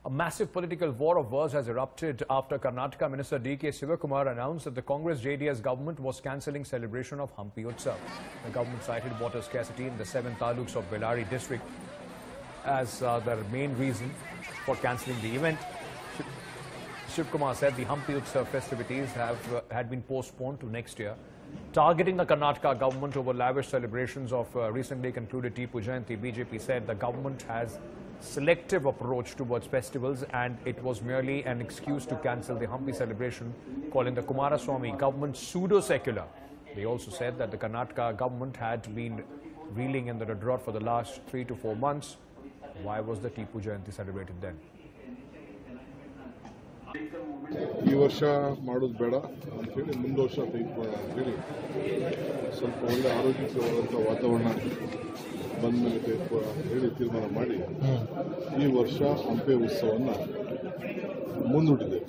A massive political war of words has erupted after Karnataka Minister D.K. Sivakumar announced that the Congress-JDS government was cancelling celebration of Hampi Utsav. The government cited water scarcity in the 7 taluks of Bellary district as their main reason for cancelling the event. Sivakumar said the Hampi Utsav festivities had been postponed to next year. Targeting the Karnataka government over lavish celebrations of recently concluded Tipu Jayanti, BJP said the government has selective approach towards festivals and it was merely an excuse to cancel the Hampi celebration, calling the Kumaraswamy government pseudo-secular. They also said that the Karnataka government had been reeling in the drought for the last 3 to 4 months. Why was the Tipu Jayanti celebrated then? ಈ ವರ್ಷ ಮಾಡೋದು ಬೇಡ ಅಂತ ಹೇಳಿ ಮುಂದೆ ವರ್ಷ ಹೇಳಿ ಸ್ವಲ್ಪ ಒಳ್ಳೆ ಆರೋಗ್ಯಕರವಾದಂಥ ವಾತಾವರಣ ಬಂದ ಮೇಲೆ ಹೇಳಿ ತೀರ್ಮಾನ ಮಾಡಿ ಈ ವರ್ಷ ಹಂಪಿ ಉತ್ಸವವನ್ನು ಮುಂದೂಡಿದೆ.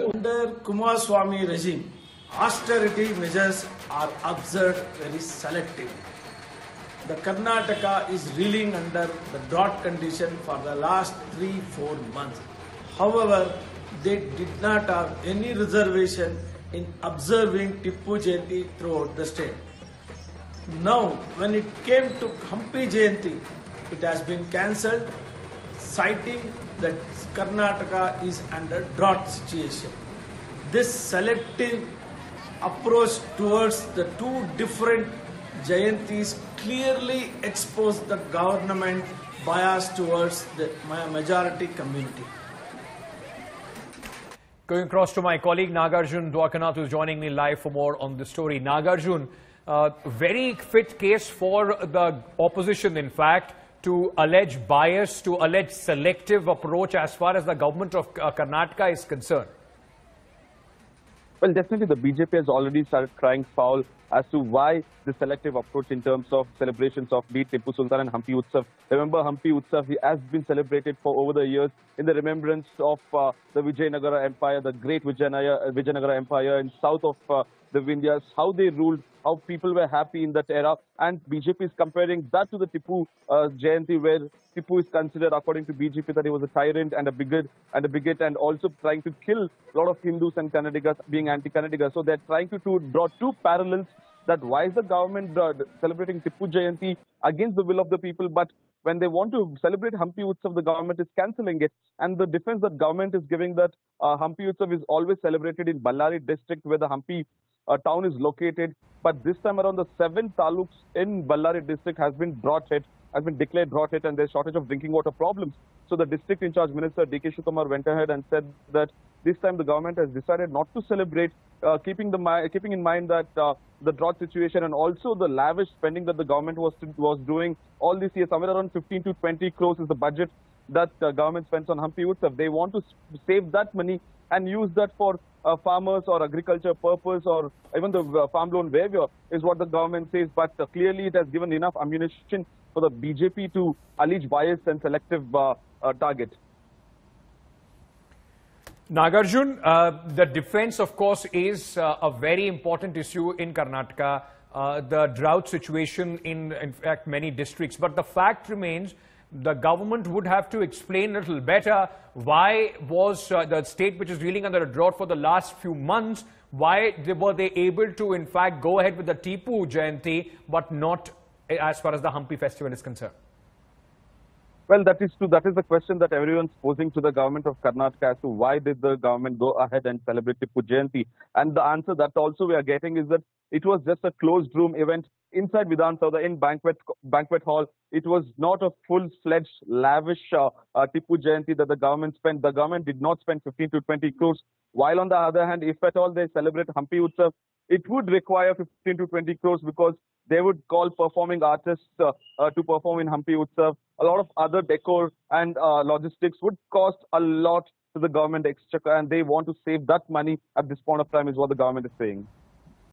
Under Kumaraswamy regime, austerity measures are observed very selectively. The Karnataka is reeling under the drought condition for the last 3-4 months. However, they did not have any reservation in observing Tipu Jayanti throughout the state. Now, when it came to Hampi Jayanti, it has been cancelled, citing that Karnataka is under drought situation. This selective approach towards the two different Jayantis clearly exposed the government bias towards the majority community. Going across to my colleague Nagarjun Dwarkanath, who is joining me live for more on this story. Nagarjun, very fit case for the opposition, in fact, to allege bias, to allege selective approach as far as the government of Karnataka is concerned. Well, definitely the BJP has already started crying foul as to why the selective approach in terms of celebrations of be it Tipu Sultan and Hampi Utsav. Remember, Hampi Utsav has been celebrated for over the years in the remembrance of the Vijayanagara Empire, the great Vijayanagara Empire in south of the Vindhyas, how they ruled, how people were happy in that era. And BJP is comparing that to the Tipu Jayanti, where Tipu is considered, according to BJP, that he was a tyrant and a bigot and also trying to kill a lot of Hindus and Kannadigas, being anti-Kannadigas. So they're trying to draw two parallels, that why is the government celebrating Tipu Jayanti against the will of the people, but when they want to celebrate Hampi Utsav, the government is cancelling it. And the defense that government is giving that Hampi Utsav is always celebrated in Bellary district, where the Hampi town is located. But this time around, the 7 taluks in Bellary district has been declared drought hit, and there's shortage of drinking water problems. So the district in charge minister D.K. Sivakumar went ahead and said that this time the government has decided not to celebrate, keeping in mind that the drought situation and also the lavish spending that the government was doing all this year. Somewhere around 15 to 20 crores is the budget that the government spends on Hampi Utsav. They want to save that money and use that for farmers or agriculture purpose or even the farm loan waiver is what the government says. But clearly it has given enough ammunition for the BJP to allege bias and selective target. Nagarjun, the defense, of course, is a very important issue in Karnataka, the drought situation in fact, many districts. But the fact remains, the government would have to explain a little better why was the state, which is reeling under a drought for the last few months, why were they able to, in fact, go ahead with the Tipu Jayanti, but not as far as the Hampi festival is concerned? Well, that is true. That is the question that everyone's posing to the government of Karnataka as to why did the government go ahead and celebrate Tipu Jayanti. And the answer that also we are getting is that it was just a closed room event inside Vidhan Saudha in banquet hall. It was not a full-fledged, lavish Tipu Jayanti that the government spent. The government did not spend 15 to 20 crores. While on the other hand, if at all they celebrate Hampi Utsav, it would require 15 to 20 crores because they would call performing artists to perform in Hampi Utsav. A lot of other decor and logistics would cost a lot to the government exchequer, and they want to save that money at this point of time is what the government is saying.